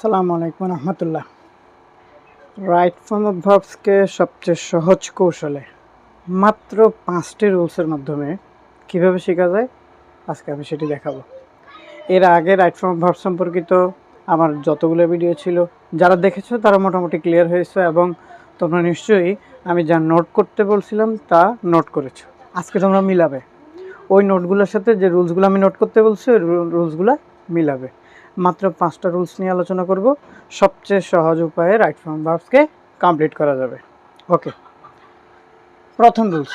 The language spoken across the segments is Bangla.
আসসালামু আলাইকুম রহমতুল্লাহ। রাইট ফর্ম অফ ভার্বসকে সবচেয়ে সহজ কৌশলে মাত্র 5টি রুলসের মাধ্যমে কিভাবে শেখা যায় আজকে আমি সেটি দেখাবো। এর আগে রাইট ফর্ম অফ ভার্ব সম্পর্কিত আমার যতগুলো ভিডিও ছিল যারা দেখেছো তারা মোটামুটি ক্লিয়ার হয়েছে এবং তোমরা নিশ্চয়ই আমি যা নোট করতে বলছিলাম তা নোট করেছো। আজকে তোমরা মিলাবে ওই নোটগুলোর সাথে যে রুলসগুলো আমি নোট করতে বলছি ওই রুলসগুলো মিলাবে। মাত্র 5টা রুলস নিয়ে আলোচনা করব, সবচেয়ে সহজ উপায়ে রাইট ফর্ম ভার্বসকে কমপ্লিট করা যাবে। ওকে, প্রথম rules,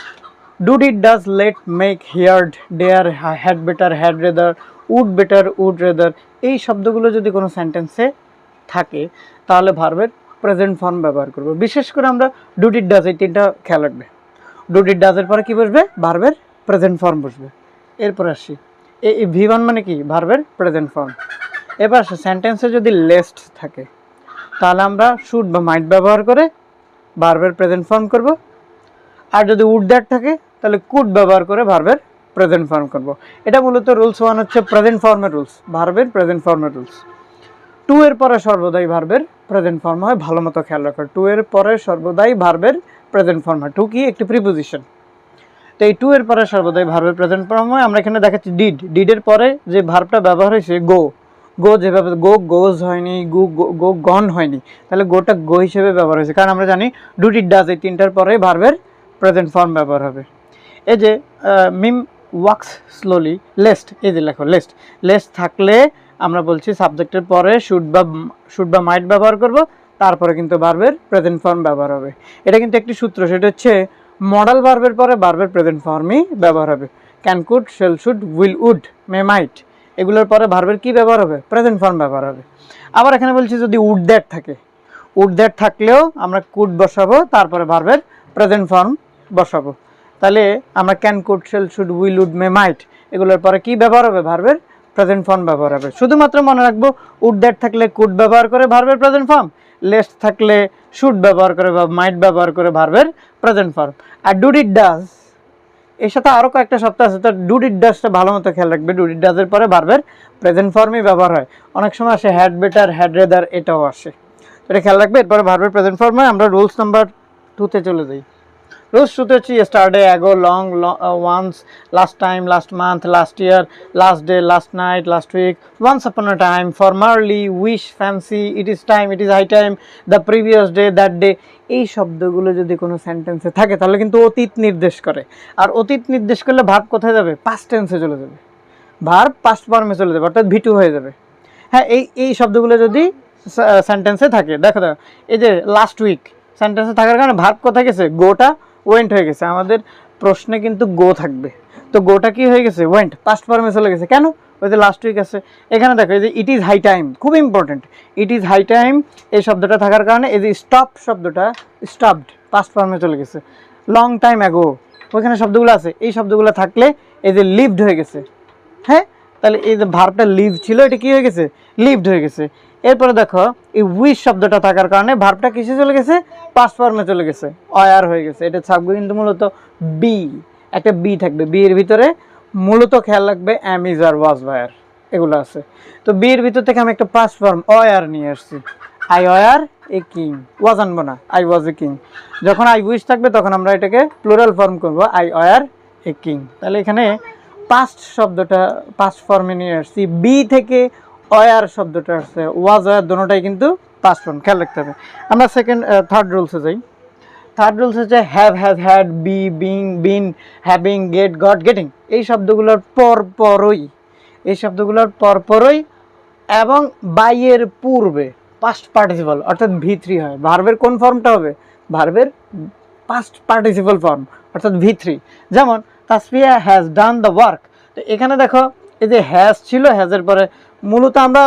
do did does let make heard dare had better had rather would better would rather এই শব্দগুলো যদি কোনো সেন্টেন্সে থাকে তাহলে ভার্বের প্রেজেন্ট ফর্ম ব্যবহার করব। বিশেষ করে আমরা ডু ডিড ডাজ এই তিনটা খেয়াল রাখবে। ডু ডিড ডাজের পরে কী বসবে? ভার্বের প্রেজেন্ট ফর্ম বসবে। এরপর আসি এই V1 মানে কি? ভার্বের প্রেজেন্ট ফর্ম। এবার সেন্টেন্সে যদি লেস্ট থাকে তাহলে আমরা শুড বা মাইট ব্যবহার করে ভার্বের প্রেজেন্ট ফর্ম করব। আর যদি উড দ্যাট থাকে তাহলে কুড ব্যবহার করে ভার্বের প্রেজেন্ট ফর্ম করব। এটা মূলত রুলস 1 হচ্ছে প্রেজেন্ট ফর্মের রুলস, ভার্বের প্রেজেন্ট ফর্মের রুলস। 2 এর পরে সর্বদাই ভার্বের প্রেজেন্ট ফর্ম হয়, ভালো মতো খেয়াল রাখো। 2 এর পরে সর্বদাই ভার্বের প্রেজেন্ট ফর্ম হয়। 2 কি? একটি প্রিপোজিশন। তো এই 2 এর পরে সর্বদাই ভার্বের প্রেজেন্ট ফর্ম হয়। আমরা এখানে দেখাচ্ছি ডিড, ডিডের পরে যে ভার্বটা ব্যবহার হয়েছে গো, গো যেভাবে গো গোজ হয়নি, গো গো গন হয়নি, তাহলে গোটা গো হিসেবে ব্যবহার হয়েছে। কারণ আমরা জানি ডু ডিড ডাজ এই তিনটার পরে ভার্বের প্রেজেন্ট ফর্ম ব্যবহার হবে। এই যে মিম ওয়াক্স স্লোলি, লেস্ট, এই যে লেখো লেস্ট, লেস্ট থাকলে আমরা বলছি সাবজেক্টের পরে শুড বা মাইট ব্যবহার করব, তারপরে কিন্তু ভার্বের প্রেজেন্ট ফর্ম ব্যবহার হবে। এটা কিন্তু একটি সূত্র, সেটা হচ্ছে মডাল ভার্বের পরে ভার্বের প্রেজেন্ট ফর্মই ব্যবহার হবে। Can, could, shall, should, will, would, may, might এগুলোর পরে ভার্বের কি ব্যবহার হবে? প্রেজেন্ট ফর্ম ব্যবহার হবে। আবার এখানে বলছি যদি উড দ্যাট থাকে, উড দ্যাট থাকলেও আমরা কুড বসাবো, তারপরে ভার্বের প্রেজেন্ট ফর্ম বসাবো। তাহলে আমরা can, could, shall, should, will, would, may, might এগুলোর পরে কি ব্যবহার হবে? ভার্বের প্রেজেন্ট ফর্ম ব্যবহার হবে। শুধুমাত্র মনে রাখবো উড দ্যাট থাকলে কুড ব্যবহার করে ভার্বের প্রেজেন্ট ফর্ম, লেস্ট থাকলে শুড ব্যবহার করে বা মাইট ব্যবহার করে ভার্বের প্রেজেন্ট ফর্ম। আর ডু ডিড ডাজ এর সাথে আরও কয়েকটা শব্দ আছে, তার ডু ডিড ডাজটা ভালো মতো খেয়াল রাখবে। ডু ডিড ডাজের পরে ভার্বের প্রেজেন্ট ফর্মই ব্যবহার হয়। অনেক সময় আসে হ্যাড বেটার, হ্যাড রেদার, এটাও আসে, এটা খেয়াল রাখবে। এরপরে ভার্বের প্রেজেন্ট ফর্ম হয়। আমরা রুলস নাম্বার 2তে চলে যাই। রুলস 2তে হচ্ছে yesterday, ago, long, once, last time, last month, last year, last day, last night, last week, once upon a time, formerly, wish, fancy, it is time, it is high time, the previous day, that day এই শব্দগুলো যদি কোনো সেন্টেন্সে থাকে তাহলে কিন্তু অতীত নির্দেশ করে। আর অতীত নির্দেশ করলে ভার্ব কোথায় যাবে? পাস্ট টেন্সে চলে যাবে, ভার্ব পাস্ট ফর্মে চলে যাবে, অর্থাৎ V2 হয়ে যাবে। হ্যাঁ, এই শব্দগুলো যদি সেন্টেন্সে থাকে, দেখো এই যে লাস্ট উইক সেন্টেন্সে থাকার কারণে ভার্ব কোথায় গেছে? গোটা ওয়েন্ট হয়ে গেছে। আমাদের প্রশ্নে কিন্তু গো থাকবে, তো গোটা কি হয়ে গেছে? ওয়েন্ট, পাস্ট ফর্মে চলে গেছে। কেন? ওই যে লাস্ট উইক আছে। এখানে দেখো এই যে ইট ইজ হাই টাইম, খুব important. It is high time এই শব্দটা থাকার কারণে এই যে স্টপ শব্দটা স্টপড পাস্ট ফর্মে চলে গেছে। লং টাইম অ্যাগো ওইখানে শব্দগুলো আছে, এই শব্দগুলো থাকলে এই যে লিভড হয়ে গেছে। হ্যাঁ, তাহলে এই যে ভার্বটা লিভ ছিল, এটা কি হয়ে গেছে? লিভড হয়ে গেছে। এরপরে দেখো এই উইশ শব্দটা থাকার কারণে ভার্বটা কিসে চলে গেছে? পাস্ট ফর্মে চলে গেছে, অয়ার হয়ে গেছে। এটা থাকবে কিন্তু মূলত বি, একটা বি থাকবে। বি এর ভিতরে মূলত খেয়াল রাখবে অ্যাম, ইজ, আর, ওয়াজ, ওয়ার এগুলো আছে। তো বি এর ভিতর থেকে আমি একটা পাস্ট ফর্ম অয়ার নিয়ে আসছি। আই ওয়ার এ কিং, ওয়াজ আনবো না, আই ওয়াজ এ কিং। যখন আই উইশ থাকবে তখন আমরা এটাকে প্লুরাল ফর্ম করবো, আই ওয়ার এ কিং। তাহলে এখানে পাস্ট শব্দটা পাস্ট ফর্মে নিয়ে আসছি। বি থেকে অয়ার শব্দটা আসছে, ওয়াজ ওয়ার দুটোটাই কিন্তু পাস্ট ফর্ম, খেয়াল রাখতে হবে। আমরা থার্ড রুলসে যাই। থার্ড রুলস হচ্ছে have, has, had, be, being, been, having, get, got, getting এই শব্দগুলোর পরপরই এবং বাইয়ের পূর্বে পাস্ট পার্টিসিপল অর্থাৎ V3 হয়। ভার্বের কোন ফর্মটা হবে? ভার্বের পাস্ট পার্টিসিপল ফর্ম অর্থাৎ V3। যেমন Tasfia has done the work. তো এখানে দেখো এই যে হ্যাজ ছিল, হ্যাজের পরে মূলত আমরা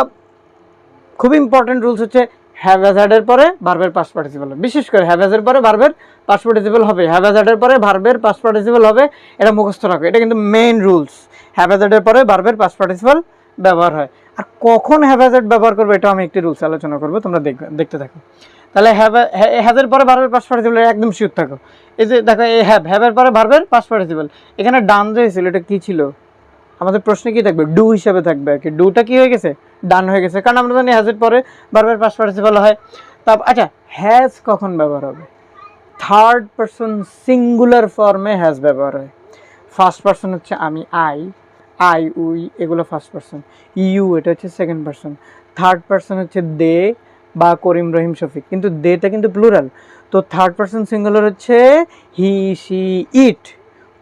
খুব ইম্পর্টেন্ট রুলস হচ্ছে হ্যাভ হ্যাজ হ্যাডের পরে ভার্বের পাস্ট পার্টিসিপল, বিশেষ করে হ্যাভ হ্যাজের পরে ভার্বের পাস্ট পার্টিসিপল হবে, হ্যাভ হ্যাজ হ্যাডের পরে ভার্বের পাস্ট পার্টিসিপল হবে। এটা মুখস্থ রাখো, এটা কিন্তু মেইন রুলস। হ্যাভ হ্যাজ হ্যাডের পরে ভার্বের পাস্ট পার্টিসিপল ব্যবহার হয়। আর কখন হ্যাভ হ্যাজ হ্যাড ব্যবহার করবে এটাও আমি একটি রুলস আলোচনা করবো, তোমরা দেখতে থাকো। তাহলে হ্যাজের পরে ভার্বের পাস্ট পার্টিসিপল একদম শিওর থাকো। এই যে দেখো এই হ্যাভের পরে ভার্বের পাস্ট পার্টিসিপল, এখানে ডান যে ছিল এটা কি ছিল? আমাদের প্রশ্নে কি থাকবে, ডু হিসাবে থাকবে আর কি। ডুটা কি হয়ে গেছে, ডান হয়ে গেছে, কারণ আমরা জানি হ্যাজের পরে ভার্বের পাস্ট পার্টিসিপল হয়। আচ্ছা, হ্যাজ কখন ব্যবহার হবে? থার্ড পারসন সিঙ্গুলার ফর্মে হ্যাজ ব্যবহার হয়। ফার্স্ট পারসন হচ্ছে আমি, আই উই, এগুলো ফার্স্ট পারসন। ইউ এটা হচ্ছে সেকেন্ড পারসন। থার্ড পারসন হচ্ছে দে বা করিম রহিম শফিক, কিন্তু দেটা কিন্তু প্লুরাল। তো থার্ড পারসন সিঙ্গুলার হচ্ছে হি শি ইট,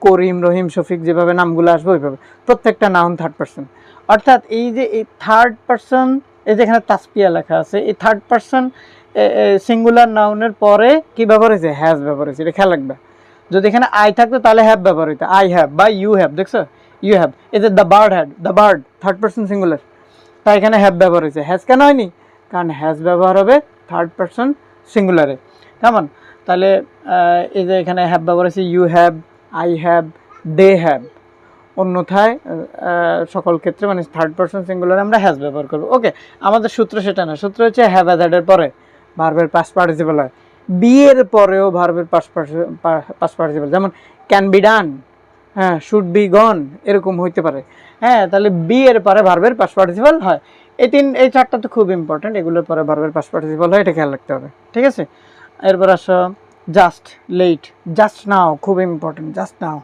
করিম রহিম শফিক, যেভাবে নামগুলো আসবে ওইভাবে প্রত্যেকটা নাউন থার্ড পারসন। অর্থাৎ এই যে এই থার্ড পারসন, এই যে এখানে তাসপিয়া লেখা আছে, এই থার্ড পারসন সিঙ্গুলার নাউনের পরে কি ব্যবহার হয়েছে, হ্যাজ ব্যবহার হয়েছে। এটা খেয়াল রাখবে। যদি এখানে আই থাকতো তাহলে হ্যাভ ব্যবহার হইতো, আই হ্যাভ বা ইউ হ্যাভ, দেখছো ইউ হ্যাভ। এই যে the bird had, the bird third person singular, তাই এখানে হ্যাভ ব্যবহার হয়েছে। হ্যাজ কেন হয়নি, কারণ হ্যাজ ব্যবহার হবে থার্ড পারসন সিঙ্গুলারে। কেমন? তাহলে এই যে এখানে হ্যাভ ব্যবহার হয়েছে, you have, I have, they have. অন্যথায় সকল ক্ষেত্রে মানে থার্ড পারসন সিঙ্গুলারে আমরা হ্যাজ ব্যবহার করবো। ওকে, আমাদের সূত্র সেটা না, সূত্র হচ্ছে হ্যাভ হ্যাজের পরে ভার্বের পাস্ট পার্টিসিপল হয়। বি এর পরেও ভার্বের পাস্ট পার্টিসিপল, যেমন ক্যান বি ডান, হ্যাঁ, শুড বি গন, এরকম হইতে পারে। হ্যাঁ, তাহলে বি এর পরে ভার্বের পাস্ট পার্টিসিপল হয়। এই চারটা তো খুব ইম্পর্টেন্ট, এগুলোর পরে ভার্বের পাস্ট পার্টিসিপল হয়, এটা খেয়াল রাখতে হবে। ঠিক আছে, এরপর আসো জাস্ট, লেট, জাস্ট নাও, খুব ইম্পর্টেন্ট, জাস্ট নাও,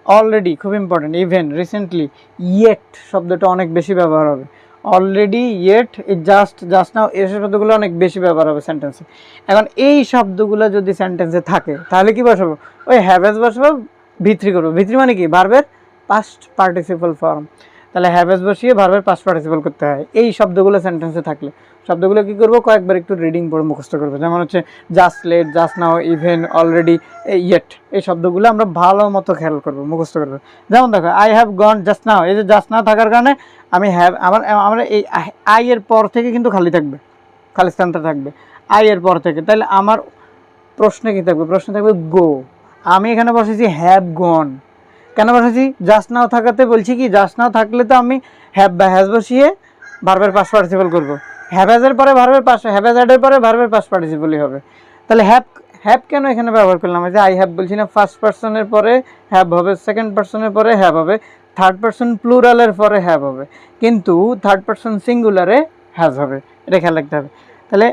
অলরেডি খুব ইম্পর্টেন্ট, ইভেন, রিসেন্টলি, ইয়েট শব্দটা অনেক বেশি ব্যবহার হবে। অলরেডি, ইয়েট, জাস্ট নাও, এই শব্দগুলো অনেক বেশি ব্যবহার হবে সেন্টেন্সে। এখন এই শব্দগুলো যদি সেন্টেন্সে থাকে তাহলে কি বসাবো, ওই হ্যাভেজ বসাবো, ভিত্রি করবো। ভিত্রি মানে কি, ভার্বের পাস্ট পার্টিসিপল ফর্ম। তাহলে হ্যাভেজ বসিয়ে ভার্বের পাস্ট পার্টিসিপল করতে হয় এই শব্দগুলো সেন্টেন্সে থাকলে। শব্দগুলো কী করবো, কয়েকবার একটু রিডিং পড়ে মুখস্থ করবো। যেমন হচ্ছে just, let, just now, even, already, yet, এই শব্দগুলো আমরা ভালো মতো খেয়াল করবো, মুখস্থ করবো। যেমন দেখো, I have gone just now, এই যে জাস্ট নাও থাকার কারণে আমি হ্যাভ, আমার এই আই এর পর থেকে কিন্তু খালি থাকবে, খালি স্থানটা থাকবে আই এর পর থেকে। তাহলে আমার প্রশ্নে কী থাকবে, প্রশ্ন থাকবে গো। আমি এখানে বসেছি হ্যাভ গন, কেন বসেছি, জাস্ট নাও থাকাতে বলছি কি, জাস্ট নাও থাকলে তো আমি হ্যাভ বা হ্যাজ বসিয়ে ভার্বের পাস্ট পার্টিসিপল করবো। হ্যাভ হ্যাজের পরে ভার্বের পাস্ট, হ্যাভ হ্যাজ এর পরে ভার্বের পাস্ট পার্টিসিপলই হবে। তাহলে হ্যাভ কেন এখানে ব্যবহার করলাম, যে আই হ্যাভ বলছি না, ফার্স্ট পার্সনের পরে হ্যাভ হবে, সেকেন্ড পার্সনের পরে হ্যাভ হবে, থার্ড পার্সন প্লুরালের পরে হ্যাভ হবে, কিন্তু থার্ড পার্সন সিঙ্গুলারে হ্যাজ হবে, এটা খেয়াল রাখতে হবে। তাহলে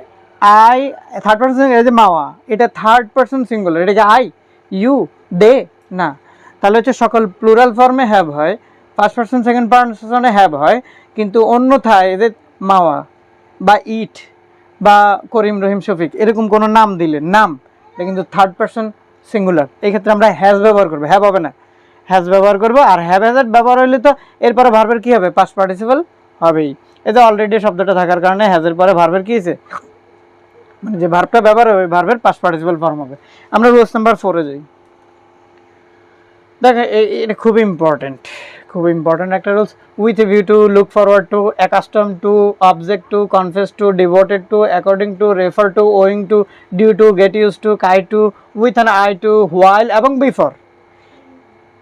আই, থার্ড পার্সন, এই যে মাওয়া, এটা থার্ড পার্সন সিঙ্গুলার, এটা কি আই, ইউ, দে, না। তাহলে হচ্ছে সকল প্লুরাল ফর্মে হ্যাভ হয়, ফার্স্ট পার্সন সেকেন্ড পার্সনে হ্যাভ হয়, কিন্তু অন্যথায় এদের মাওয়া বা ইট বা করিম রহিম শফিক এরকম কোনো নাম দিলে, নাম এটা কিন্তু থার্ড পার্সন সিঙ্গুলার, এই ক্ষেত্রে আমরা হ্যাজ ব্যবহার করবো, হ্যাভ হবে না, হ্যাজ ব্যবহার করবো। আর হ্যাভ হ্যাজের ব্যবহার হলে তো এরপরে ভার্বের কী হবে, পাস্ট পার্টিসিপল হবেই। এতে অলরেডি শব্দটা থাকার কারণে হ্যাজের পরে ভার্বের কী হয়েছে, মানে যে ভার্বটা ব্যবহার হবে ভার্বের পাস্ট পার্টিসিপল ফর্ম হবে। আমরা রুলস নাম্বার 4 যাই। দেখো এটা খুব ইম্পর্টেন্ট একটা rules. With a view to, look forward to, accustom to, object to, confess to, devoted to, according to, refer to, owing to, due to, get use to, কাই to, with an eye to, while এবং বিফোর,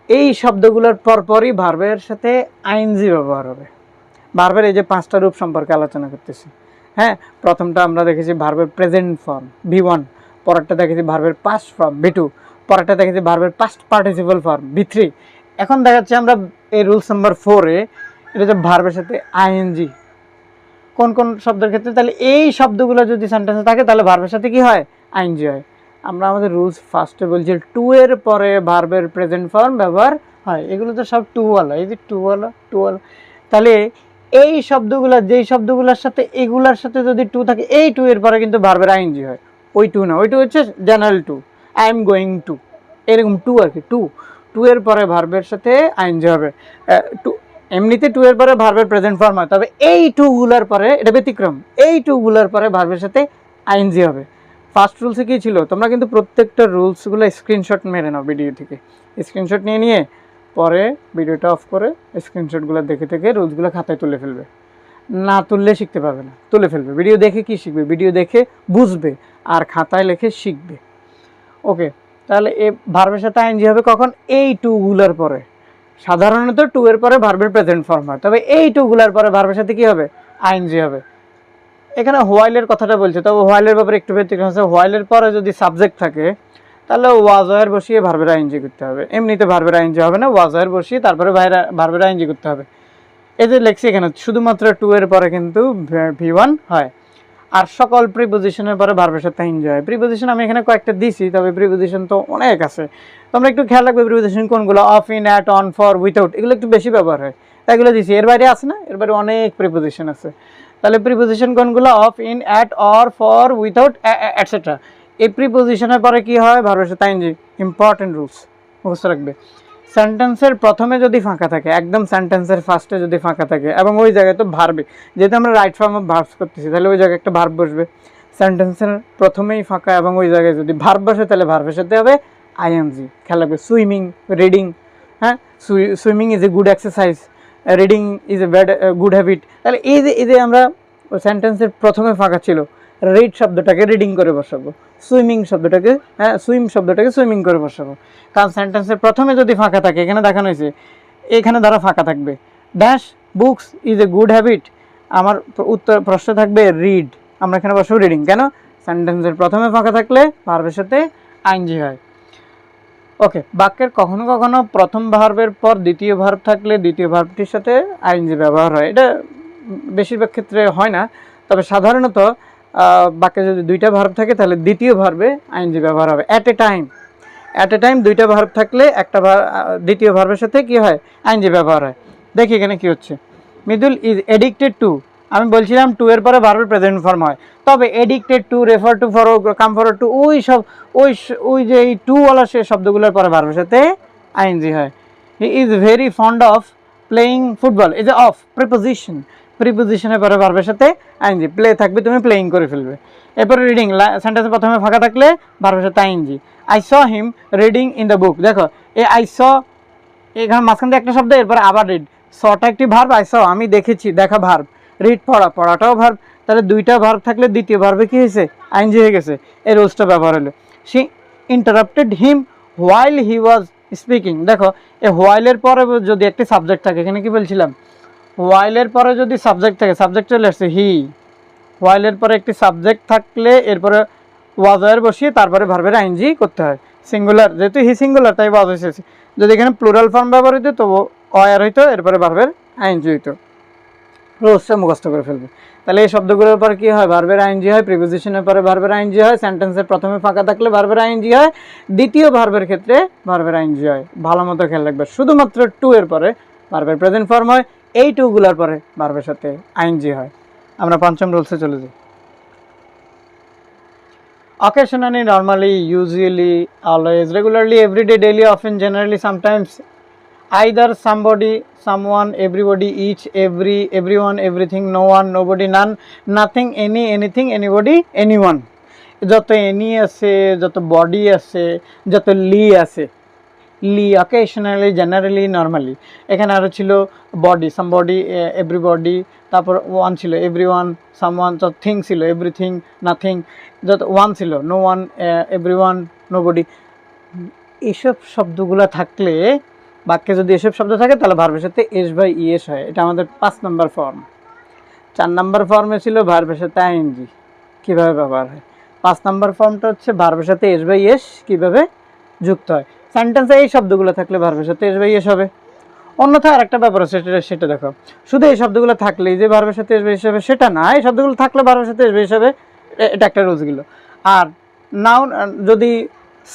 এই শব্দগুলোর পরপরই ভার্বের সাথে আইএনজি ব্যবহার হবে। ভার্বের এই যে 5টা রূপ সম্পর্কে আলোচনা করতেছি। হ্যাঁ, প্রথমটা আমরা দেখেছি ভার্বের প্রেজেন্ট ফর্ম V1, পরেরটা দেখেছি ভার্বের পাস্ট ফর্ম V2, পরেরটা দেখেছি ভার্বের পাস্ট পার্টিসিপল ফর্ম V3। এখন দেখাচ্ছি আমরা এই রুলস নাম্বার 4-এ, এটা হচ্ছে ভার্বের সাথে আইএনজি কোন কোন শব্দের ক্ষেত্রে। তাহলে এই শব্দগুলো যদি সেন্টেন্সে থাকে তাহলে ভার্বের সাথে কি হয়, আইএনজি হয়। আমরা আমাদের রুলস ফার্স্টে বলছি 2 এর পরে ভার্বের প্রেজেন্ট ফর্ম ব্যবহার হয়। এগুলো তো সব টুওয়ালা, এই যে টুওয়ালা। তাহলে এই শব্দগুলো, যেই শব্দগুলোর সাথে এগুলার সাথে যদি 2 থাকে, এই 2 এর পরে কিন্তু ভার্বের আইএনজি হয়। ওই 2 না, ওই 2 হচ্ছে general 2, I am going to, এরকম 2 আর কি। 2 এর পরে ভার্বের সাথে আইএনজি হবে। এমনিতে 2 এর পরে ভার্বের প্রেজেন্ট ফর্ম হয়, তবে এই 2গুলোর পরে, এটা ব্যতিক্রম, এই 2গুলোর পরে ভার্বের সাথে আইএনজি হবে। ফার্স্ট রুলসে কী ছিল, তোমরা কিন্তু প্রত্যেকটা রুলসগুলো স্ক্রিনশট মেরে নাও, ভিডিও থেকে স্ক্রিনশট নিয়ে পরে ভিডিওটা অফ করে স্ক্রিনশটগুলো দেখে রুলসগুলো খাতায় তুলে ফেলবে। না তুললে শিখতে পারবে না, তুলে ফেলবে। ভিডিও দেখে কি শিখবে, ভিডিও দেখে বুঝবে আর খাতায় লিখে শিখবে। ওকে, তাহলে এ ভার্বের সাথে আইএনজি হবে কখন, এই 2গুলোর পরে। সাধারণত 2 এর পরে ভার্বের প্রেজেন্ট ফর্ম হয়, তবে এই 2গুলোর পরে ভার্বের সাথে কি হবে, আইএনজি হবে। এখানে হোয়াইলের কথাটা বলছে, তবে হোয়াইলের ব্যাপারে একটু ব্যতিক্রম আছে। হোয়াইলের পরে যদি সাবজেক্ট থাকে তাহলে ওয়াজয়ের বসিয়ে ভার্বের আইএনজি করতে হবে, এমনিতে ভার্বের আইএনজি হবে না, ওয়াজয়ের বসিয়ে তারপরে ভার্বের আইএনজি করতে হবে। এই যে লেখছি এখানে শুধুমাত্র টু এর পরে কিন্তু V1 হয়, আর সকল প্রিপোজিশনের পরে ভার্বের সাথে আইএনজি হয়। প্রিপোজিশন আমি এখানে কয়েকটা দিছি, তবে প্রিপোজিশন তো অনেক আছে, তোমরা একটু খেয়াল রাখবে প্রিপোজিশন কোনগুলো, of, in, at, on, for, without, এগুলো একটু বেশি ব্যবহার হয়, তাই এগুলো দিছি। এর বাইরে আছে না, এর বাইরে অনেক প্রিপোজিশন আছে। তাহলে প্রিপোজিশন কোনগুলো, of, in, at, or, for, without, etcetera. এই প্রিপোজিশনের পরে কি হয়, ভার্বের সাথে আইএনজি। ইম্পর্টেন্ট রুলস মুখস্থ রাখবে। সেন্টেন্সের প্রথমে যদি ফাঁকা থাকে, একদম সেন্টেন্সের ফার্স্টে যদি ফাঁকা থাকে, এবং ওই জায়গায় তো ভার্বে, যেহেতু আমরা রাইট ফর্ম অফ ভার্বস করতেছি, তাহলে ওই জায়গায় একটা ভার্ব বসবে। সেন্টেন্সের প্রথমেই ফাঁকা এবং ওই জায়গায় যদি ভার্ব বসে, তাহলে ভার্বের সাথে হবে আইএনজি। খেয়াল রাখবে, সুইমিং, রিডিং, হ্যাঁ, swimming is a good exercise, reading is a bad good habit. তাহলে এই যে আমরা সেন্টেন্সের প্রথমে ফাঁকা ছিল, রিড শব্দটাকে রিডিং করে বসাবো, সুইমিং শব্দটাকে, হ্যাঁ, সুইম শব্দটাকে সুইমিং করে বসাবো। কারণ সেন্টেন্সের প্রথমে যদি ফাঁকা থাকে, এখানে দেখানো হয়েছে, এখানে দ্বারা ফাঁকা থাকবে, dash books is a good habit, আমার উত্তর প্রশ্ন থাকবে রিড, আমরা এখানে বসবো রিডিং। কেন, সেন্টেন্সের প্রথমে ফাঁকা থাকলে ভার্বের সাথে আইএনজি হয়। ওকে, বাক্যের কখনো কখনো প্রথম ভার্বের পর দ্বিতীয় ভার্ব থাকলে দ্বিতীয় ভার্বটির সাথে আইএনজি ব্যবহার হয়, এটা বেশিরভাগ ক্ষেত্রে হয় না, তবে সাধারণত বাক্যে যদি দুইটা ভার্ব থাকে তাহলে দ্বিতীয় ভার্বে আইএনজি ব্যবহার হবে। অ্যাট এ টাইম দুইটা ভার্ব থাকলে একটা দ্বিতীয় ভার্বের সাথে কি হয়, আইএনজি ব্যবহার হয়। দেখি এখানে কি হচ্ছে, মৃদুল ইজ এডিক্টেড টু, আমি বলছিলাম টু এর পরে ভার্বের প্রেজেন্ট ফর্ম হয়, তবে addicted to, refer to, for, come forward to, ওই যে এই টু ওয়ালা সে শব্দগুলোর পরে ভার্বের সাথে আইএনজি হয়। He is very fond of playing football, এই যে অফ প্রিপোজিশনের পরে ভার্বের সাথে আইএনজি, প্লে থাকবে, তুমি প্লেয়িং করে ফেলবে। এরপরে রিডিং, সেন্টেন্সের প্রথমে ফাঁকা থাকলে ভার্বের সাথে ING. I saw him reading in the book, দেখো এই আই স, এখানে মাঝখান দিয়ে একটা শব্দ, এরপরে আবার রিড, সটা একটি ভার্ব, আই স আমি দেখেছি, দেখা ভার্ব, রিড পড়াটাও ভার্ব, তাহলে দুইটা ভার্ব থাকলে দ্বিতীয় ভার্বে কি হয়েছে, আইএনজি হয়ে গেছে, এই রুলসটা ব্যবহার হলো। She interrupted him while he was speaking, দেখো এই হোয়াইলের পরে যদি একটি সাবজেক্ট থাকে, এখানে কি বলছিলাম, হোয়াইলের পরে যদি সাবজেক্ট থাকে, সাবজেক্ট চলে আসছে হি, হোয়াইলের পরে একটি সাবজেক্ট থাকলে এরপরে ওয়াজয়ের বসিয়ে তারপরে ভার্বের আইএনজি করতে হয়। সিঙ্গুলার, যেহেতু হি সিঙ্গুলার তাই ওয়াজ এসেছে, যদি এখানে প্লুরাল ফর্ম ব্যবহার হইতো তো অয়ার হইতো, এরপরে ভার্বের আইএনজি হইতো। রোজটা মুখস্থ করে ফেলবে। তাহলে এই শব্দগুলোর পর কি হয়, ভার্বের আইএনজি হয়, প্রিপোজিশনের পরে ভার্বের আইএনজি হয়, সেন্টেন্সের প্রথমে ফাঁকা থাকলে ভার্বের আইএনজি হয়, দ্বিতীয় ভার্বের ক্ষেত্রে ভার্বের আইএনজি হয়। ভালো মতো খেয়াল রাখবে, শুধুমাত্র টু এর পরে ভার্বের প্রেজেন্ট ফর্ম হয়, এই টুগুলোর পরে ভার্বের সাথে আইএনজি হয়। আমরা পঞ্চম রুলসে চলে যাই। Occasionally, normally, usually, always, regularly, every day, daily, often, generally, sometimes, either, somebody, someone, everybody, each, everyone, everything, no one, nobody, none, nothing, any, anything, anybody, anyone. যত এনি আছে, যত বডি আছে, যত লি আছে, লি, অকেশনালি, জেনারেলি, নর্মালি, এখানে আরও ছিল বডি, সামবডি, এভরিবডি, তারপর ওয়ান ছিল এভরিওয়ান, সামওয়ান, যত থিং ছিল এভরিথিং, নাথিং, যত ওয়ান ছিল নো ওয়ান, এভরিওয়ান, নোবডি। এইসব শব্দগুলো থাকলে, বাক্যে যদি এসব শব্দ থাকে তাহলে ভার্বের সাথে এস বাই ইএস হয়। এটা আমাদের 5 নম্বর ফর্ম। 4 নম্বর ফর্মে ছিল ভার্বের সাথে আইএনজি কীভাবে ব্যবহার হয়। 5 নম্বর ফর্মটা হচ্ছে ভার্বের সাথে এস বাই এস কীভাবে যুক্ত হয়। সেন্টেন্সে এই শব্দগুলো থাকলে ভার্বের সাথে এস বাই এস হবে। অন্যথায় আর একটা ব্যাপার আছে, সেটা দেখো, শুধু এই শব্দগুলো থাকলেই যে ভার্বের সাথে এস বাই এস হবে সেটা না, এই শব্দগুলো থাকলে ভার্বের সাথে এস বাই এস হবে, এটা একটা রুলসগুলো। আর নাউন যদি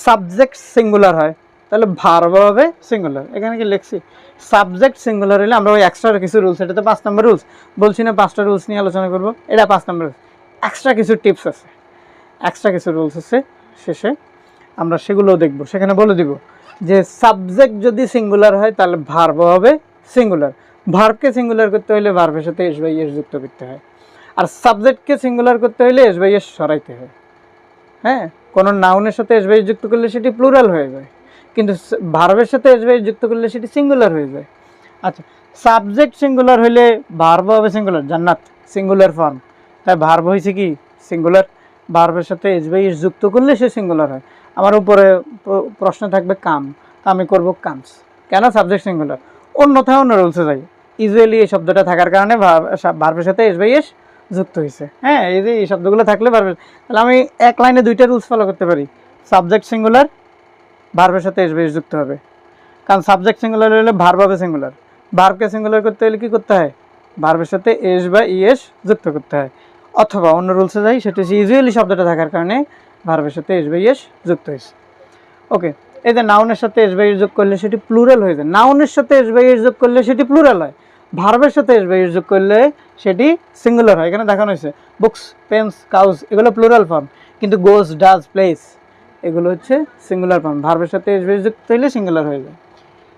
সাবজেক্ট সিঙ্গুলার হয় তাহলে ভার্ব হবে সিঙ্গুলার। এখানে কি লিখছি, সাবজেক্ট সিঙ্গুলার হলে আমরা ওই এক্সট্রা কিছু রুলস, এটা তো 5 নম্বর রুলস, বলছি না 5টা রুলস নিয়ে আলোচনা করবো, এটা 5 নম্বর রুলস। এক্সট্রা কিছু টিপস আছে, এক্সট্রা কিছু রুলস আছে, শেষে আমরা সেগুলোও দেখব। সেখানে বলে দিব যে সাবজেক্ট যদি সিঙ্গুলার হয় তাহলে ভার্ব হবে সিঙ্গুলার, ভার্বকে সিঙ্গুলার করতে হলে ভার্বের সাথে এস বাই এস যুক্ত করতে হয়, আর সাবজেক্টকে সিঙ্গুলার করতে হলে এস বাই এস সরাইতে হয়। হ্যাঁ, কোনো নাউনের সাথে এস বাই এস যুক্ত করলে সেটি প্লুরাল হয়ে যায়, কিন্তু ভার্বের সাথে এস বাই এস যুক্ত করলে সেটি সিঙ্গুলার হয়ে যায়। আচ্ছা, সাবজেক্ট সিঙ্গুলার হলে ভার্ব হবে সিঙ্গুলার, জান্নাত সিঙ্গুলার ফর্ম, তাই ভার্ব হয়েছে কি সিঙ্গুলার, ভার্বের সাথে এস বাই এস যুক্ত করলে সে সিঙ্গুলার হয়। আমার উপরে প্রশ্ন থাকবে কাম, আমি করব কামস, কেন, সাবজেক্ট সিঙ্গুলার। অন্যথায় অন্য রুলসে যাই, ইউজুয়ালি এই শব্দটা থাকার কারণে ভার্বের সাথে এস বাই এস যুক্ত হয়েছে। এই যে এই শব্দগুলো থাকলে ভার্বের, তাহলে আমি এক লাইনে 2টা রুলস ফলো করতে পারি, সাবজেক্ট সিঙ্গুলার, ভার্বের সাথে এস বা ইস যুক্ত হবে, কারণ সাবজেক্ট সিঙ্গুলার হলে ভার্ব হবে সিঙ্গুলার। ভার্বকে সিঙ্গুলার করতে হলে কী করতে হয়? ভার্বের সাথে এস বা ইএস যুক্ত করতে হয়। অথবা অন্য রুলসে যাই, সেটা হচ্ছে ইউজুয়ালি শব্দটা থাকার কারণে ভার্বের সাথে এস বা ইএস যুক্ত হয়েছে। ওকে, এই যে নাউনের সাথে এস বা ইস যোগ করলে সেটি প্লুরাল হয়ে যায়। নাউনের সাথে এস বা ইস যোগ করলে সেটি প্লুরাল হয়, ভার্বের সাথে এস বা ইস যোগ করলে সেটি সিঙ্গুলার হয়। এখানে দেখানো হয়েছে বুকস, পেন্স, কাউস এগুলো প্লুরাল ফর্ম, কিন্তু গোস, ডাজ, প্লেস এগুলো হচ্ছে সিঙ্গুলার ফর্ম। ভার্বের সাথে এস বা ইস যুক্ত হইলে সিঙ্গুলার হয়ে যায়।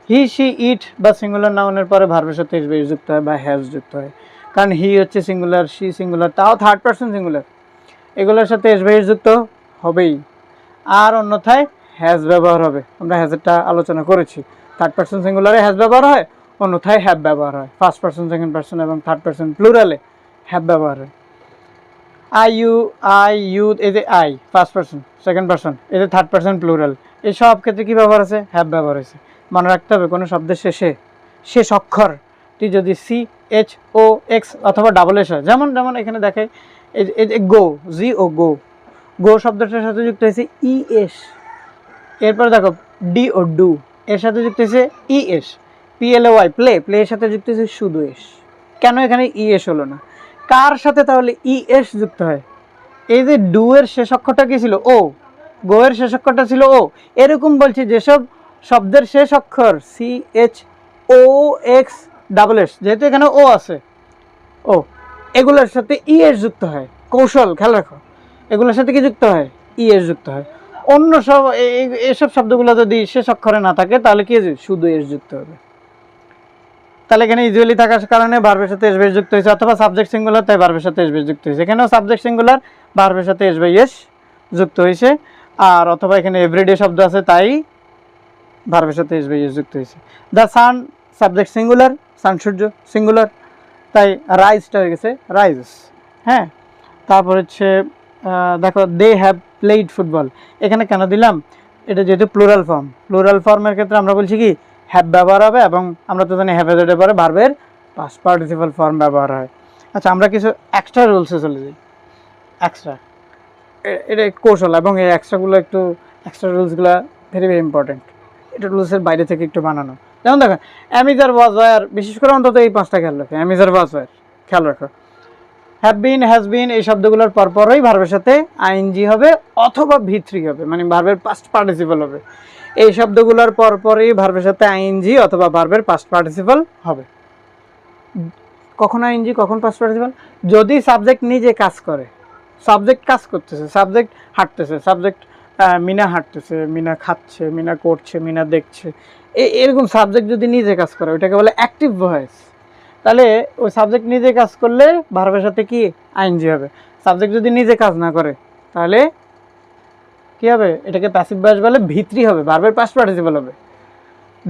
হি, শি, ইট বা সিঙ্গুলার নাউনের পরে ভার্বের সাথে এস বা ইস যুক্ত হয় বা হ্যাজ যুক্ত হয়, কারণ হি হচ্ছে সিঙ্গুলার, শি সিঙ্গুলার, তাও থার্ড পারসন সিঙ্গুলার, এগুলোর সাথে এস বা ইস যুক্ত হবেই। আর অন্যথায় হ্যাজ ব্যবহার হবে, আমরা হ্যাজেরটা আলোচনা করেছি। থার্ড পারসন সিঙ্গুলারে হ্যাজ ব্যবহার হয়, অন্যথায় হ্যাভ ব্যবহার হয়। ফার্স্ট পারসন, সেকেন্ড পারসন এবং থার্ড পারসন প্লুরালে হ্যাভ ব্যবহার হয়। আই, ইউ এই যে I first person, second person এই যে থার্ড পারসন প্লুরাল, এই সব ক্ষেত্রে কী ব্যবহার আছে? হ্যাভ ব্যবহার হয়েছে। মনে রাখতে হবে কোনো শব্দের শেষে শেষ অক্ষরটি যদি সি, এইচ, ও, এক্স অথবা ডাবল এস হয়, যেমন যেমন এখানে দেখে এই যে গো, জি ও গো, গো শব্দটার সাথে যুক্ত হয়েছে ই এস। এরপর দেখো ডি ও ডু, এর সাথে যুক্ত হয়েছে E S. PLAY play, play এর সাথে যুক্ত হয়েছে শুধু এস। কেন এখানে ই এস হলো না? কার সাথে তাহলে ই এস যুক্ত হয়? এই যে ডু এর শেষ অক্ষরটা কি ছিল? ও। গো এর শেষ অক্ষরটা ছিল ও। এরকম বলছি যেসব শব্দের শেষ অক্ষর সি, এইচ, ও, এক্স, ডাবল এস, যেহেতু এখানে ও আছে, ও, এগুলোর সাথে ই এস যুক্ত হয়। কৌশল খেয়াল রাখো, এগুলোর সাথে কি যুক্ত হয়? ই এস যুক্ত হয়। অন্য সব এসব শব্দগুলো যদি শেষ অক্ষরে না থাকে তাহলে কি হবে? শুধু এস যুক্ত হবে। তাহলে এখানে ইউজুয়ালি থাকার কারণে ভার্বের সাথে এস বা ইস যুক্ত হয়েছে, অথবা সাবজেক্ট সিঙ্গুলার তাই ভার্বের সাথে এস বা ইস যুক্ত হয়েছে। এখানেও সাবজেক্ট সিঙ্গুলার, ভার্বের সাথে এস বা ইস যুক্ত হয়েছে। আর অথবা এখানে এভরিডে শব্দ আছে তাই ভার্বের সাথে এস বা ইস যুক্ত হয়েছে। The sun subject singular, sun সূর্য সিঙ্গুলার, তাই রাইজটা হয়ে গেছে রাইজেস। হ্যাঁ, তারপর হচ্ছে দেখো দে হ্যাভ প্লেইড ফুটবল, এখানে কেন দিলাম? এটা যেহেতু প্লুরাল ফর্ম, প্লুরাল ফর্মের ক্ষেত্রে আমরা বলছি কি হ্যাভ ব্যবহার হবে, এবং আমরা তো জানি হ্যাভ এর পরে ভার্বের পাস্ট পার্টিসিপাল ফর্ম ব্যবহার হয়। আচ্ছা, আমরা কিছু এক্সট্রা রুলসে চলে যাই। এক্সট্রা এটা কৌশল, এবং এই এক্সট্রাগুলো একটু এক্সট্রা রুলসগুলো ভেরি ভেরি ইম্পর্টেন্ট, এটা রুলসের বাইরে থেকে একটু বানানো। যেমন দেখো অ্যামিজার ওয়াজ ওয়ার, বিশেষ করে অন্তত এই পাঁচটা খেয়াল রাখো। অ্যামিজার ওয়াজ ওয়ার খেয়াল রাখো। হ্যাভ বিন, হ্যাজ বিন এই শব্দগুলোর পরপরই ভার্বের সাথে আইএনজি হবে অথবা ভি3 হবে, মানে ভার্বের পাস্ট পার্টিসিপাল হবে। এই শব্দগুলোর পরপরই ভার্বের সাথে আইএনজি অথবা ভার্বের পাস্ট পার্টিসিপাল হবে। কখন আইএনজি, কখন পাস্ট পার্টিসিপাল? যদি সাবজেক্ট নিজে কাজ করে, সাবজেক্ট কাজ করতেছে, সাবজেক্ট হাঁটতেছে, সাবজেক্ট মিনা হাঁটতেছে, মিনা খাচ্ছে, মিনা করছে, মিনা দেখছে, এরকম সাবজেক্ট যদি নিজে কাজ করে ওইটাকে বলে অ্যাক্টিভ ভয়েস। তাহলে ওই সাবজেক্ট নিজে কাজ করলে ভার্বের সাথে কি আইএনজি হবে। সাবজেক্ট যদি নিজে কাজ না করে তাহলে কি হবে? এটাকে প্যাসিভ ভয়েস বলে, ভি3 হবে, ভার্বের পাস্ট পার্টিসিপল হবে।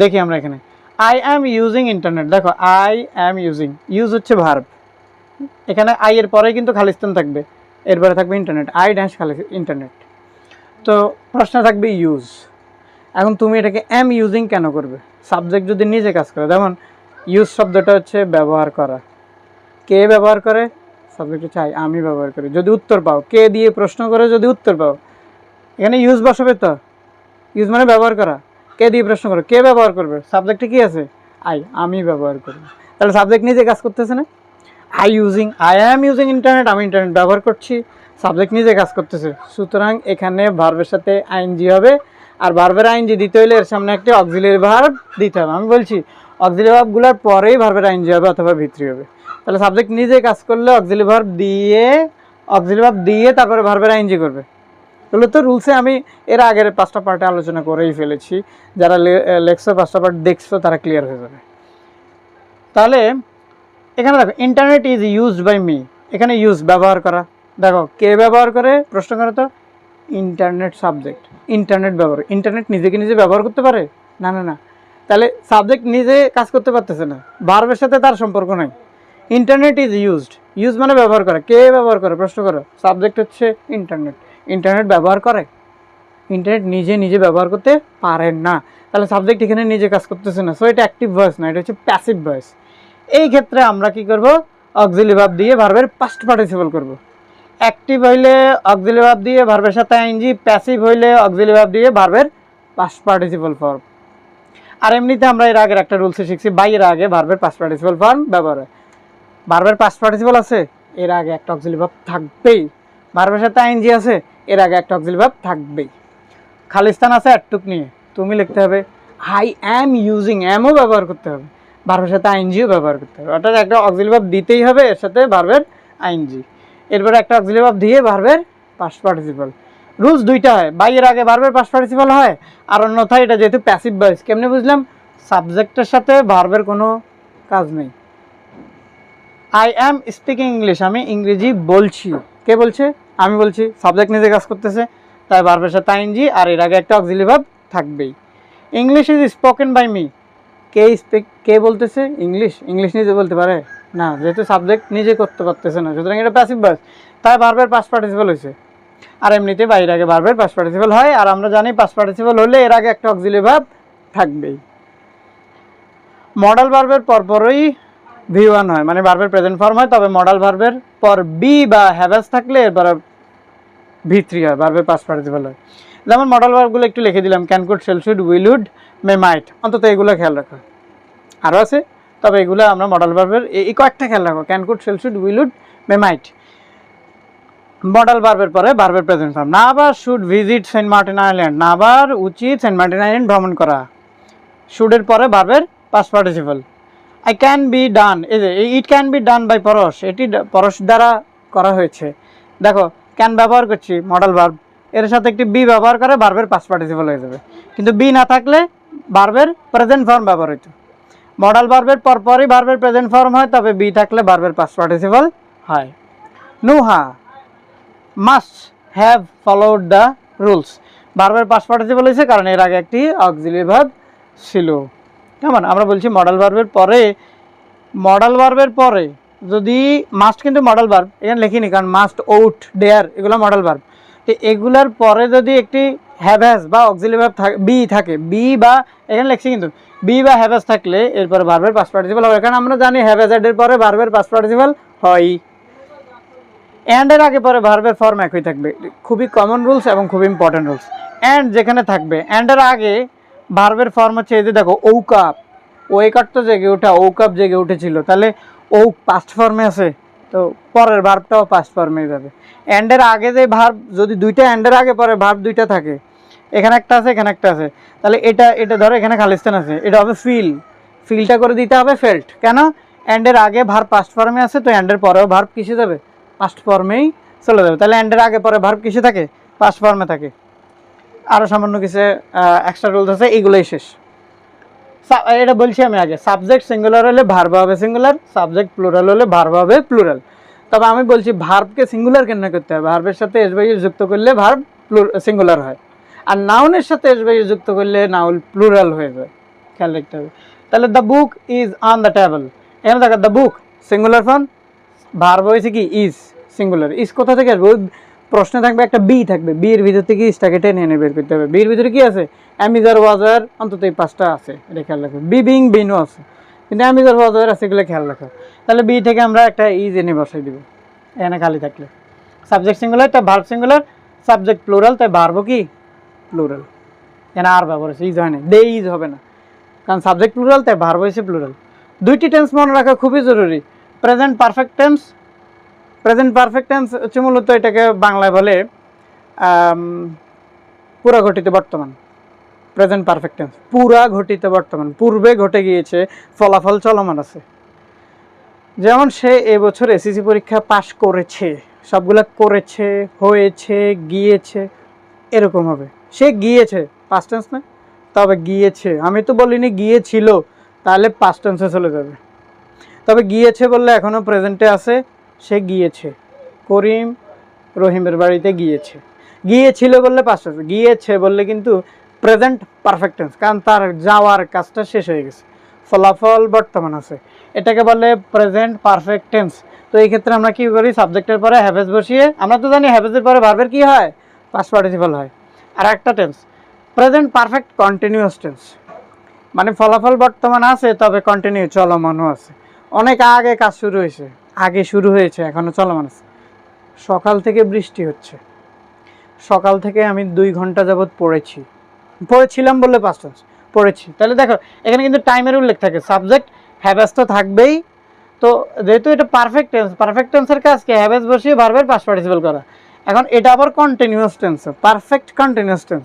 দেখি আমরা এখানে আই অ্যাম ইউজিং ইন্টারনেট, দেখো আই অ্যাম ইউজিং, ইউজ হচ্ছে ভার্ব, এখানে আই এর পরে কিন্তু খালিস্তান থাকবে, এরপরে থাকবে ইন্টারনেট, আই ড্যাশ খালি ইন্টারনেট, তো প্রশ্ন থাকবে ইউজ। এখন তুমি এটাকে অ্যাম ইউজিং কেন করবে? সাবজেক্ট যদি নিজে কাজ করে, যেমন ইউজ শব্দটা হচ্ছে ব্যবহার করা, কে ব্যবহার করে? সাবজেক্ট হচ্ছে আই, আমি ব্যবহার করি। যদি উত্তর পাও, কে দিয়ে প্রশ্ন করে যদি উত্তর পাও, এখানে ইউজ বসাবে তো, ইউজ মানে ব্যবহার করা, কে দিয়ে প্রশ্ন করো, কে ব্যবহার করবে? সাবজেক্টে কি আছে? আই, আমি ব্যবহার করি। তাহলে সাবজেক্ট নিজে কাজ করতেছে না? I using, I am using internet, আমি ইন্টারনেট ব্যবহার করছি, সাবজেক্ট নিজে কাজ করতেছে, সুতরাং এখানে ভার্বের সাথে আইএনজি হবে। আর ভার্বের আইএনজি দিতে হলে এর সামনে একটা অক্সিলারি ভার্ব দিতে হবে। আমি বলছি অক্সিলারি ভার্বগুলোর পরেই ভার্বের আইএনজি হবে অথবা ভি3 হবে। তাহলে সাবজেক্ট নিজে কাজ করলে অক্সিলারি ভার্ব দিয়ে তারপরে ভার্বের আইএনজি করবে। এগুলো তো রুলসে আমি এর আগের 5টা পার্টে আলোচনা করেই ফেলেছি, যারা লেখছো 5টা পার্ট দেখছো তারা ক্লিয়ার হয়ে যাবে। তাহলে এখানে দেখো internet is used by me, এখানে ইউজ ব্যবহার করা, দেখো কে ব্যবহার করে? প্রশ্ন করে তো ইন্টারনেট সাবজেক্ট, ইন্টারনেট ব্যবহার, ইন্টারনেট নিজেকে নিজে ব্যবহার করতে পারে না? না, না। তাহলে সাবজেক্ট নিজে কাজ করতে পারতেছে না, ভার্বের সাথে তার সম্পর্ক নাই। ইন্টারনেট ইজ ইউজড, ইউজ মানে ব্যবহার করা, কে ব্যবহার করে? প্রশ্ন করো, সাবজেক্ট হচ্ছে ইন্টারনেট, ইন্টারনেট ব্যবহার করে, ইন্টারনেট নিজে ব্যবহার করতে পারেন না, তাহলে সাবজেক্ট এখানে নিজে কাজ করতেছে না, সো এটা অ্যাক্টিভ ভয়েস না, এটা হচ্ছে প্যাসিভ ভয়েস। এই ক্ষেত্রে আমরা কি করব? অক্সিলারি ভার্ব দিয়ে ভার্বের পাস্ট পার্টিসিপল করব। অ্যাক্টিভ হইলে অক্সিলারি ভার্ব দিয়ে ভার্বের সাথে আইএনজি, প্যাসিভ হইলে অক্সিলারি ভার্ব দিয়ে ভার্বের পাস্ট পার্টিসিপল ফর্ম। আর এমনিতে আমরা এর আগের একটা রুলসে শিখছি, বাই এর আগে ভার্বের পাস্ট পার্টিসিপল ফর্ম ব্যবহার হয়। ভার্বের পাস্ট পার্টিসিপল আছে, এর আগে একটা অক্সিলারি ভার্ব থাকবেই। ভার্বের সাথে আইএনজি আছে, এর আগে একটা অক্সিলারি ভার্ব থাকবেই। খালিস্তান আছে এটুক নিয়ে, তুমি লিখতে হবে আই অ্যাম ইউজিং, অ্যামও ব্যবহার করতে হবে, ভার্বের সাথে আইএনজিও ব্যবহার করতে হবে। অর্থাৎ একটা অক্সিলারি ভার্ব দিতেই হবে, এর সাথে ভার্বের আইএনজি, এরপরে একটা অক্সিলারি ভার্ব দিয়ে ভার্বের পাস্ট পার্টিসিপল। রুলস দুইটা হয়, বাই এর আগে ভার্বের পাস্ট পার্টিসিপল হয়, আর অন্যথায় এটা যেহেতু প্যাসিভ ভয়েস। কেমনে বুঝলাম? সাবজেক্টের সাথে ভার্বের কোনো কাজ নেই। আই অ্যাম স্পিকিং ইংলিশ, আমি ইংরেজি বলছি। কে বলছে? আমি বলছি। সাবজেক্ট নিজে কাজ করতেছে, তাই ভার্বের সাথে আইএনজি আর এর আগে একটা অক্সিলারি ভার্ব থাকবেই। English is spoken by me, কে বলতেছে? ইংলিশ। ইংলিশ নিজে বলতে পারে না, যেহেতু সাবজেক্ট নিজে করতে পারতেছে না, সুতরাং এটা প্যাসিভ ভয়েস, তাই ভার্বের পাস্ট পার্টিসিপল হয়েছে। আর এমনিতে বাইরের আগে ভার্বের পাস্ট পার্টিসিপল হয়, আর আমরা জানি পাস্ট পার্টিসিপল হলে এর আগে একটা অক্সিলারি ভার্ব থাকবেই। মডাল ভার্বের পরপরই V1 হয়, মানে ভার্বের প্রেজেন্ট ফর্ম হয়, তবে মডাল ভার্বের পর বি বা হ্যাভাস থাকলে এরপরে V3 হয়, ভার্বের পাস্ট পার্টিসিপল হয়। যেমন মডাল ভার্বগুলো একটু লিখে দিলাম, can, could, shall, should, will, would, may, might, অন্তত এগুলো খেয়াল রাখো। আরও আছে, তবে এগুলো আমরা মডাল ভার্বের এই কয়েকটা খেয়াল রাখো, can, could, shall, should, will, would, may, might. Modal ভার্বের পরে ভার্বের প্রেজেন্ট ফর্ম, না আবার should visit Saint Martin Island, না আবার উচিত সেন্ট মার্টিন আইল্যান্ড ভ্রমণ করা। শুডের পরে ভার্বের past participle. I can be done, এই যে it can be done by Porosh, এটি পরশ দ্বারা করা হয়েছে। দেখো ক্যান ব্যবহার করছি মডাল ভার্ব, এর সাথে একটি বি ব্যবহার করে ভার্বের পাস্ট পার্টিসিপল হয়ে যাবে, কিন্তু বি না থাকলে ভার্বের প্রেজেন্ট ফর্ম ব্যবহার হইতো। মডাল ভার্বের পরপরই ভার্বের প্রেজেন্ট ফর্ম হয়, তবে বি থাকলে ভার্বের পাস্ট পার্টিসিপল হয়। Nuha must have followed the rules, ভার্বের পাস্ট পার্টিসিপল হয়েছে কারণ এর আগে একটি অক্সিলারি ভার্ব ছিল। কেমন? আমরা বলছি মডাল ভার্বের পরে যদি মাস্ট, কিন্তু মডাল ভার্ব এখানে লিখিনি কারণ মাস্ট, আউট, ডেয়ার এগুলো মডাল ভার্ব। তো এগুলার পরে যদি একটি হ্যাভ্যাজ বা অক্সিলারি ভার্ব বি থাকে, বি বা এখানে লিখছি কিন্তু বি বা হ্যাভ্যাজ থাকলে এরপরে ভার্বের পাস্ট পার্টিসিপল হবে, কারণ আমরা জানি হ্যাভ্যাজ এর পরে ভার্বের পাস্ট পার্টিসিপল হয়। অ্যান্ড এর আগে পরে ভার্বের ফর্ম একই থাকবে, খুবই কমন রুলস এবং খুব ইম্পর্টেন্ট রুলস। অ্যান্ড যেখানে থাকবে, অ্যান্ড এর আগে ভার্বের ফর্ম হচ্ছে এই যে দেখো ঔকাপ, ওয়েকার তো জেগে ওঠা, ঔকাপ জেগে উঠেছিল, তাহলে ও পাস্ট ফর্মে আছে, তো পরের ভার্বটাও পাস্ট ফর্মে যাবে। অ্যান্ডের আগে যে ভার্ব, যদি দুইটা অ্যান্ডের আগে পরে ভার্ব দুইটা থাকে, এখানে একটা আছে এখানে একটা আছে, তাহলে এটা ধরো এখানে খালিস্তান আছে, এটা হবে ফিলটা করে দিতে হবে ফেল্ট। কেন? অ্যান্ডের আগে ভার্ব পাস্ট ফর্মে আছে, তো অ্যান্ডের পরেও ভার্ব কিসে যাবে? পাস্ট ফর্মেই চলে যাবে। তাহলে অ্যান্ডের আগে পরে ভার্ব কিসে থাকে? পাস্ট ফর্মে থাকে। আরও সামান্য কিছু এক্সট্রা রুলস আছে, এইগুলোই শেষ। এটা বলছি আমি আগে, সাবজেক্ট সিঙ্গুলার হলে ভার্ব হবে সিঙ্গুলার, সাবজেক্ট প্লুরাল হলে ভার্ব হবে প্লুরাল। তবে আমি বলছি ভার্বকে সিঙ্গুলার কেন করতে হবে? ভার্বের সাথে এস বাই ইউজ যুক্ত করলে ভার্ব সিঙ্গুলার হয়, আর নাউনের সাথে এস বাই ইউজ যুক্ত করলে নাউন প্লুরাল হয়ে যায়, খেয়াল রাখতে হবে। তাহলে the book is on the table, এখানে দেখো the book singular form, verb হয়েছে কি ইজ, সিঙ্গুলার। ইজ কোথা থেকে আসবে? প্রশ্নে থাকবে একটা বি থাকবে, বির ভিতর থেকে ইজটাকে টেনে এনে বের করতে হবে। বির ভিতরে কি আছে? অ্যামিজার, ওয়াজার, অন্তত এই পাঁচটা আছে, এটা খেয়াল রাখো। বি বিং, বিনও আছে, কিন্তু অ্যামিজার, ওয়াজার আছে, এগুলো খেয়াল রাখো। তাহলে বি থেকে আমরা একটা ইজ এনে বসাই দিব এখানে খালি থাকলে। সাবজেক্ট সিঙ্গুলার তাই ভার্ব সিঙ্গুলার, সাবজেক্ট প্লুরাল তাই ভার্বও কি প্লুরাল। এখানে আর ব্যবহার হচ্ছে, ইজ হয় না, দে ইজ হবে না, কারণ সাবজেক্ট প্লুরাল তাই ভার্ব হয়েছে প্লুরাল। দুইটি টেন্স মনে রাখা খুবই জরুরি। Present perfect tense, present perfect tense হচ্ছে মূলত এটাকে বাংলায় বলে পুরা ঘটিত বর্তমান। প্রেজেন্ট পারফেক্ট টেন্স পুরা ঘটিত বর্তমান, পূর্বে ঘটে গিয়েছে, ফলাফল চলমান আছে। যেমন সে এবছর এসএসসি পরীক্ষা পাশ করেছে, সবগুলা করেছে, হয়েছে, গিয়েছে, এরকম হবে। সে গিয়েছে, পাস্ট টেন্স না, তবে গিয়েছে, আমি তো বলিনি গিয়েছিল, তাহলে পাস্ট টেন্সে চলে যাবে। তবে গিয়েছে বললে এখনও প্রেজেন্টে আছে, সে গিয়েছে, করিম রহিমের বাড়িতে গিয়েছে। গিয়েছিল বললে পাস্ট টেন্স, গিয়েছে বললে কিন্তু প্রেজেন্ট পারফেক্ট টেন্স, কারণ তার যাওয়ার কাজটা শেষ হয়ে গেছে, ফলাফল বর্তমান আছে, এটাকে বলে প্রেজেন্ট পারফেক্ট টেন্স। তো এই ক্ষেত্রে আমরা কি করি? সাবজেক্টের পরে হ্যাভেজ বসিয়ে, আমরা তো জানি হ্যাভেজের পরে ভার্বের কি হয়? পাস্ট পার্টিসিপল হয়। আর একটা tense present perfect continuous tense, মানে ফলাফল বর্তমান আছে তবে কন্টিনিউ, চলমানও আছে। অনেক আগে কাজ শুরু হয়েছে, আগে শুরু হয়েছে, এখনো চলমান আছে। সকাল থেকে বৃষ্টি হচ্ছে, সকাল থেকে আমি 2 ঘন্টা যাবৎ পড়েছি, পড়েছিলাম বললে পাস্ট টেন্স, পড়েছি। তাহলে দেখো এখানে কিন্তু টাইমের উল্লেখ থাকে, সাবজেক্ট হ্যাভেস তো থাকবেই। তো যেহেতু এটা পারফেক্ট টেন্স, পারফেক্ট টেন্সের কাজ কি, হ্যাভেস বসিয়ে ভার্বের পাস্ট পার্টিসিপল করা। এখন এটা আবার continuous tense, perfect continuous tense,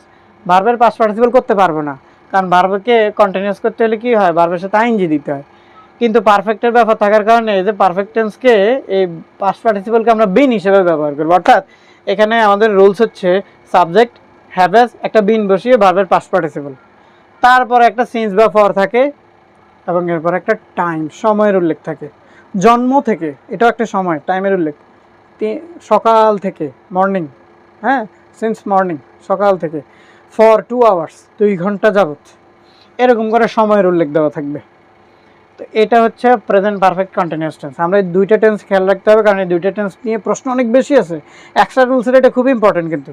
ভার্বের পাস্ট পার্টিসিপল করতে পারবো না, কারণ ভার্বকে কন্টিনিউয়াস করতে হলে কি হয়, ভার্বের সাথে আইএনজি দিতে হয়। কিন্তু পারফেক্টের ব্যাপার থাকার কারণে এই যে পারফেক্ট টেন্সকে, এই পাস্ট পার্টিসিপলকে আমরা বিন হিসেবে ব্যবহার করবো। অর্থাৎ এখানে আমাদের রুলস হচ্ছে সাবজেক্ট হ্যাভেস একটা বিন বসিয়ে ভার্বের পাস্ট পার্টিসিপল, তারপরে একটা সিন্স বা ফর থাকে, এবং এরপর একটা টাইম সময়ের উল্লেখ থাকে। জন্ম থেকে, এটাও একটা সময়, টাইমের উল্লেখ, সকাল থেকে, মর্নিং, হ্যাঁ, সিন্স মর্নিং, সকাল থেকে, ফর 2 আওয়ার্স 2 ঘন্টা যাবত, এরকম করে সময়ের উল্লেখ দেওয়া থাকবে। তো এটা হচ্ছে প্রেজেন্ট পারফেক্ট কন্টিনিউয়াস টেন্স। আমরা এই দুইটা টেন্স খেয়াল রাখতে হবে, কারণ এই দুইটা টেন্স নিয়ে প্রশ্ন অনেক বেশি আছে। এক্সট্রা রুলসের এটা খুব ইম্পর্টেন্ট কিন্তু।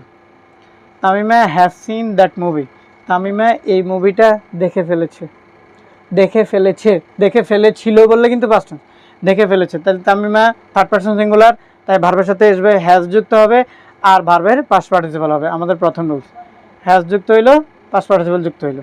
Tamima has seen that movie, Tamima এই মুভিটা দেখে ফেলেছে, দেখে ফেলেছে, দেখে ফেলেছিল বললে কিন্তু পাস্ট টেন্স, দেখে ফেলেছে। তাহলে তামিমা থার্ড পারসন সিঙ্গুলার, তাই ভার্বের সাথে আসবে হ্যাজ যুক্ত হবে, আর ভার্বের পাস্ট পার্টিসিপল হবে। আমাদের প্রথম রুলস, হ্যাজ যুক্ত হইলো, পাস্ট পার্টিসিপল যুক্ত হইলো।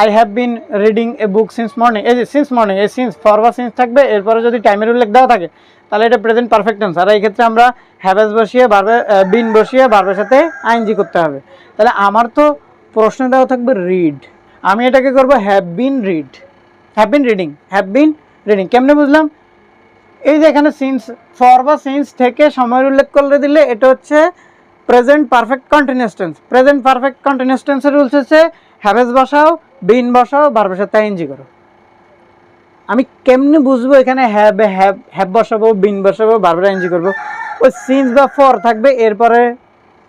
I have been reading a book since morning, এই যে সিন্স মর্নিং, এই সিন্স ফর বা সিন্স থাকবে, এরপরে যদি টাইমের উল্লেখ দেওয়া থাকে তাহলে এটা প্রেজেন্ট পারফেক্ট টেন্স। আর এই ক্ষেত্রে আমরা হ্যাভেজ বসিয়ে ভার্বে বিন বসিয়ে ভার্বের সাথে আইএনজি করতে হবে। তাহলে আমার তো প্রশ্ন দেওয়া থাকবে রিড, আমি এটাকে করবো have been read, have been reading, have been reading. কেমনে বুঝলাম? এই যে এখানে সিন্স ফর বা সিন্স থেকে সময়ের উল্লেখ করে দিলে এটা হচ্ছে present perfect continuous tense. Present perfect continuous টেন্সের রুলস হচ্ছে হ্যাভেজ বসাও, বিন বসাও, ভার্বের সাথে আইএনজি করো। আমি কেমনে বুঝবো এখানে হ্যাভ বসাবো, বিন বসাবো, ভার্বের আইএনজি করবো? ওই সিন্স বা ফর থাকবে, এরপরে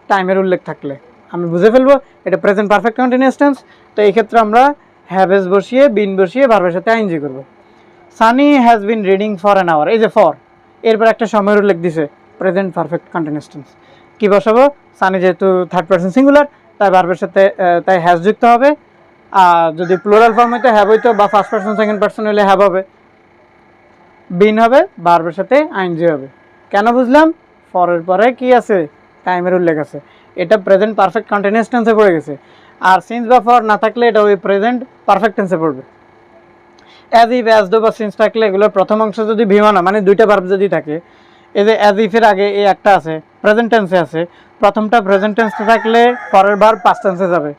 টাইমের উল্লেখ থাকলে আমি বুঝে ফেলবো এটা প্রেজেন্ট পারফেক্ট কন্টিনিউয়াস টেন্স। তো এই ক্ষেত্রে আমরা হ্যাভেজ বসিয়ে বিন বসিয়ে ভার্বের সাথে আইএনজি করবো। Sunny has been reading for an hour, এই যে ফর, এরপর একটা সময়ের উল্লেখ দিছে, প্রেজেন্ট পারফেক্ট কন্টিনিউয়াস টেন্স। কী বসাবো? সানি যেহেতু থার্ড পারসন সিঙ্গুলার, তাই ভার্বের সাথে তাই হ্যাজ যুক্ত হবে। আর যদি প্লুরাল ফর্ম হইতো হ্যাভ হইতো, বা ফার্স্ট পারসন সেকেন্ড পারসন হলে হ্যাভ হবে, বিন হবে, ভার্বের সাথে আইএনজি হবে। কেন বুঝলাম? ফরের পরে কি আছে? টাইমের উল্লেখ আছে। এটা প্রেজেন্ট পারফেক্ট কন্টিনিউয়াস টেন্সে পড়ে গেছে। আর সিন্স বা ফর না থাকলে এটা ওই প্রেজেন্ট পারফেক্ট টেন্সে পড়বে। অ্যাজ ইফ, অ্যাজ দো বা সিন্স থাকলে এগুলোর প্রথম অংশ যদি ভিমানা মানে দুইটা ভার্ব যদি থাকে, এই যে অ্যাজ ইফের আগে এই একটা আছে প্রেজেন্ট টেন্সে আছে, প্রথমটা প্রেজেন্ট টেন্সে থাকলে পরের ভার্ব পাস্ট টেন্সে যাবে।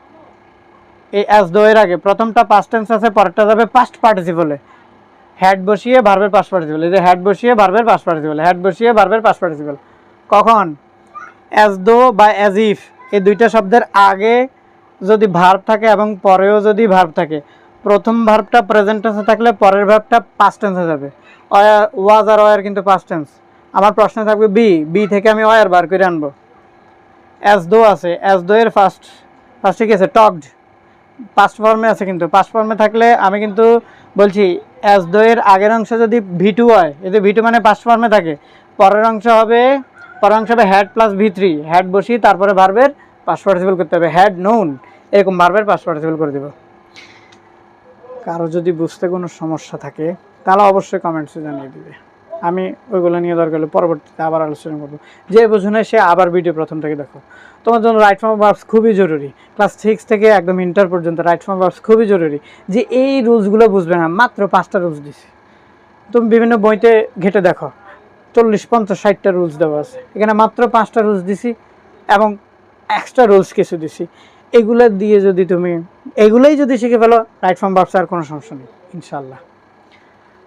এই অ্যাজ দো এর আগে প্রথমটা পাস্ট টেন্স আছে, পরেরটা যাবে পাস্ট পার্টিসিপলে। হ্যাড বসিয়ে ভার্বের পাস্ট পার্টিসিপল, এই যে হ্যাড বসিয়ে ভার্বের পাস্ট পার্টিসিপল, হ্যাড বসিয়ে ভার্বের পাস্ট পার্টিসিপল। কখন? অ্যাজ দো বা অ্যাজ ইফ এই দুইটা শব্দের আগে যদি ভার্ব থাকে এবং পরেও যদি ভার্ব থাকে, প্রথম ভার্বটা প্রেজেন্ট টেন্সে থাকলে পরের ভার্বটা পাস্ট টেন্সে যাবে। ওয়াজ আর ওয়ার কিন্তু পাস্ট টেন্স। আমার প্রশ্ন থাকবে বি থেকে আমি ওয়ার বার করে আনবো। অ্যাজ দো আছে, অ্যাজ দো এর ফার্স্টে কি আছে? টকড, পাস্ট ফর্মে আছে, কিন্তু পাস্ট ফর্মে থাকলে আমি কিন্তু বলছি অ্যাজ দো এর আগের অংশ যদি V2 হয়, এই যে V2 মানে পাস্ট ফর্মে থাকে, পরের অংশ হবে হ্যাড প্লাস V3, হ্যাড বসি তারপরে ভার্বের পাস্ট পার্টিসিপল করতে হবে, হ্যাড নোন, এরকম ভার্বের পাস্ট পার্টিসিপল করে দেব। কারো যদি বুঝতে কোনো সমস্যা থাকে তাহলে অবশ্যই কমেন্টসে জানিয়ে দিবে, আমি ওইগুলো নিয়ে দরকার হলে পরবর্তীতে আবার আলোচনা করবো। যে বোঝো না সে আবার ভিডিও প্রথম থেকে দেখো। তোমার জন্য রাইট ফর্ম ভার্বস খুবই জরুরি, ক্লাস 6 থেকে একদম ইন্টার পর্যন্ত রাইট ফর্ম ভার্বস খুবই জরুরি। যে এই রুলসগুলো বুঝবে না, মাত্র 5টা রুলস দিছি, তুমি বিভিন্ন বইতে ঘেটে দেখো 40, 50, 60টা রুলস দেওয়া আছে, এখানে মাত্র 5টা রুলস দিছি এবং এক্সট্রা রুলস কিছু দিছি। এগুলো দিয়ে যদি তুমি এগুলোই যদি শিখে ফেলো, রাইট ফর্ম ভার্বস আর কোনো সমস্যা নেই ইনশাআল্লাহ।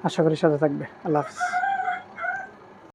আশা করি সাথে থাকবে। আল্লাহ হাফিজ।